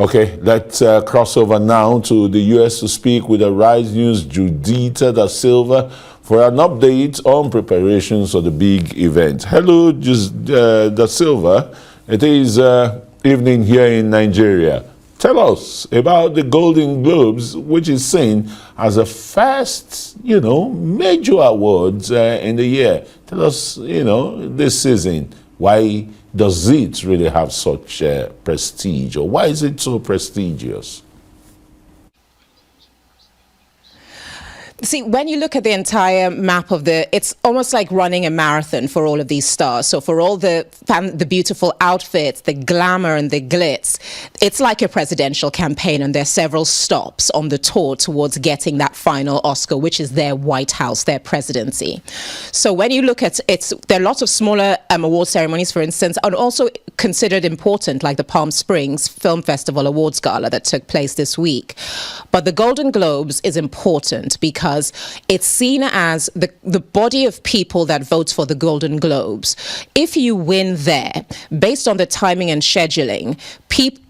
Okay, let's cross over now to the U.S. to speak with the Rise News' Judita da Silva for an update on preparations for the big event. Hello, da Silva. It is evening here in Nigeria. Tell us about the Golden Globes, which is seen as the first, major awards in the year. Tell us, this season, why does it really have such prestige, or why is it so prestigious? See, when you look at the entire map of it's almost like running a marathon for all of these stars. So for all the beautiful outfits, the glamour and the glitz, it's like a presidential campaign, and there's several stops on the tour towards getting that final Oscar, which is their White House, their presidency. So when you look at there are lots of smaller award ceremonies, for instance, and also considered important, like the Palm Springs Film Festival Awards Gala that took place this week. But the Golden Globes is important because it's seen as the body of people that votes for the Golden Globes. If you win there, based on the timing and scheduling,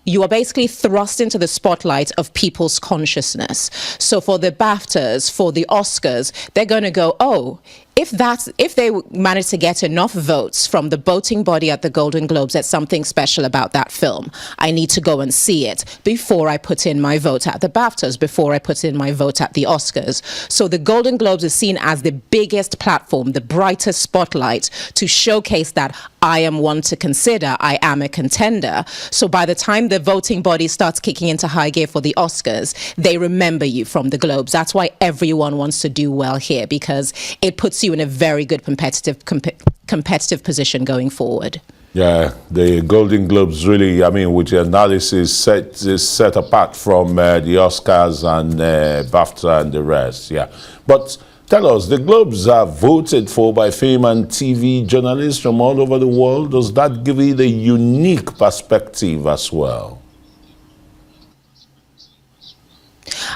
you are basically thrust into the spotlight of people's consciousness. So for the BAFTAs, for the Oscars, they're going to go, oh, if they manage to get enough votes from the voting body at the Golden Globes, that's something special about that film. I need to go and see it before I put in my vote at the BAFTAs, before I put in my vote at the Oscars. So the Golden Globes is seen as the biggest platform, the brightest spotlight to showcase that I am one to consider, I am a contender. So by the time the voting body starts kicking into high gear for the Oscars, they remember you from the Globes. That's why everyone wants to do well here, because it puts you in a very good competitive position going forward. Yeah, the Golden Globes really, with your analysis, set apart from the Oscars and BAFTA and the rest. Yeah, but tell us, the Globes are voted for by film and TV journalists from all over the world. Does that give you the unique perspective as well?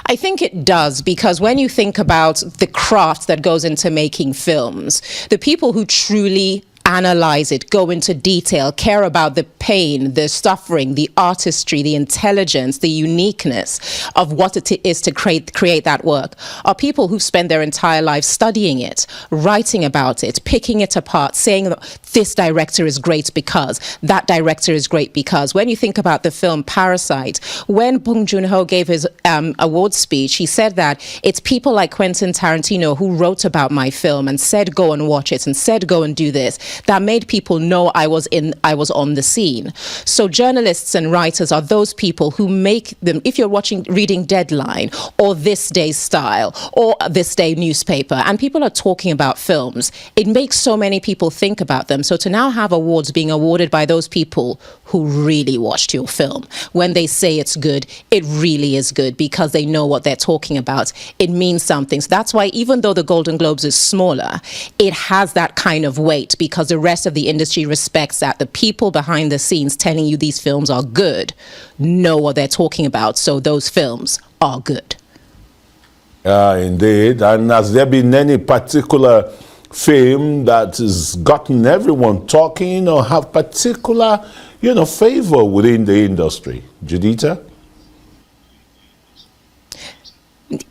I think it does, because when you think about the craft that goes into making films, the people who truly analyze it, go into detail, care about the pain, the suffering, the artistry, the intelligence, the uniqueness of what it is to create that work, are people who've spent their entire lives studying it, writing about it, picking it apart, saying that this director is great because, that director is great because. When you think about the film Parasite, when Bong Joon-ho gave his award speech, he said that it's people like Quentin Tarantino who wrote about my film and said go and watch it and said go and do this, that made people know I was on the scene. So journalists and writers are those people who make them, if you're reading Deadline or This Day Style or This Day newspaper, and people are talking about films, it makes so many people think about them. So to now have awards being awarded by those people who really watched your film, when they say it's good, it really is good because they know what they're talking about. It means something. So that's why even though the Golden Globes is smaller, it has that kind of weight, because the rest of the industry respects that the people behind the scenes telling you these films are good know what they're talking about, so those films are good. Indeed. And has there been any particular film that has gotten everyone talking or have particular, favor within the industry? Judita?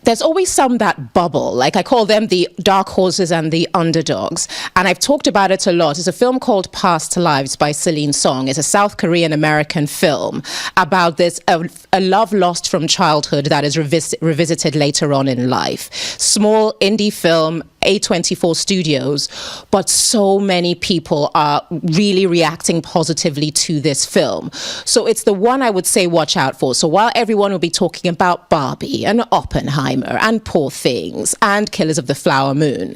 There's always some that bubble, like I call them the dark horses and the underdogs. And I've talked about it a lot. It's a film called Past Lives by Celine Song. It's a South Korean American film about this, a love lost from childhood that is revisited later on in life. Small indie film, A24 Studios, but so many people are really reacting positively to this film. So it's the one I would say watch out for. So while everyone will be talking about Barbie and Oppenheimer and Poor Things and Killers of the Flower Moon,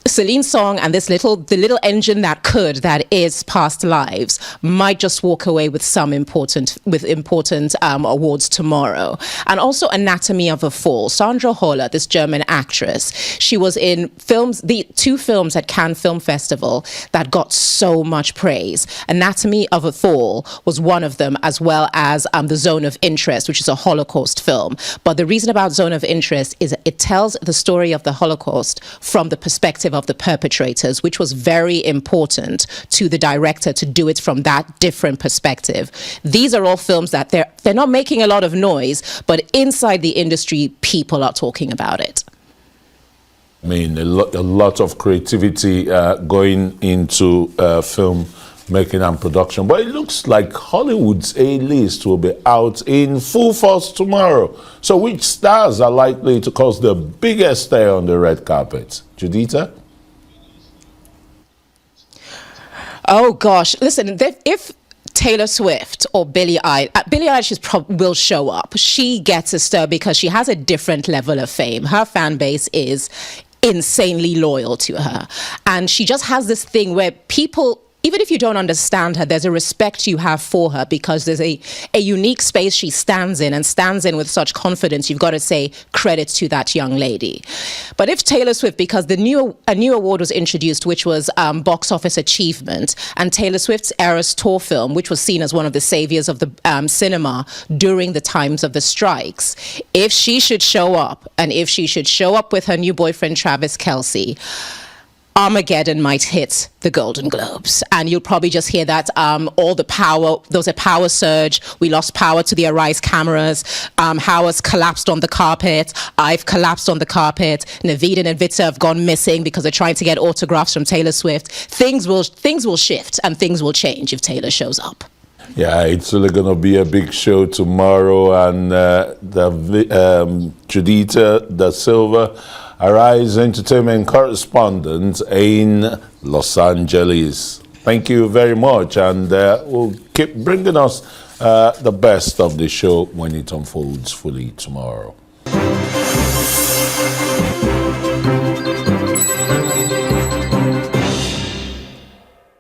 Celine Song and the little engine that is Past Lives might just walk away with some important awards tomorrow. And also Anatomy of a Fall. Sandra Holler, this German actress, she was in the two films at Cannes Film Festival that got so much praise. Anatomy of a Fall was one of them, as well as The Zone of Interest, which is a Holocaust film. But the reason about Zone of Interest is it tells the story of the Holocaust from the perspective of the perpetrators, which was very important to the director to do it from that different perspective. These are all films that they're not making a lot of noise, but inside the industry, people are talking about it. I mean, a lot of creativity going into film making and production. But it looks like Hollywood's A-list will be out in full force tomorrow. So which stars are likely to cause the biggest stir on the red carpet? Judita? Oh, gosh. Listen, if Taylor Swift or Billie Eilish will show up, she gets a stir because she has a different level of fame. Her fan base is insanely loyal to her. And she just has this thing where people, even if you don't understand her, there's a respect you have for her because there's a unique space she stands in and stands in with such confidence. You've got to say credit to that young lady. But if Taylor Swift, because a new award was introduced, which was box office achievement, and Taylor Swift's Eras Tour film, which was seen as one of the saviors of the cinema during the times of the strikes, if she should show up, and if she should show up with her new boyfriend, Travis Kelce, Armageddon might hit the Golden Globes, and you'll probably just hear that all the power, there was a power surge, we lost power to the Arise cameras, Howard's collapsed on the carpet, I've collapsed on the carpet, Naveed and Invita have gone missing because they're trying to get autographs from Taylor Swift. Things will shift and things will change if Taylor shows up. Yeah, it's really going to be a big show tomorrow, and Judita Da Silva, Arise Entertainment correspondent in Los Angeles. Thank you very much, and we'll keep bringing us the best of the show when it unfolds fully tomorrow.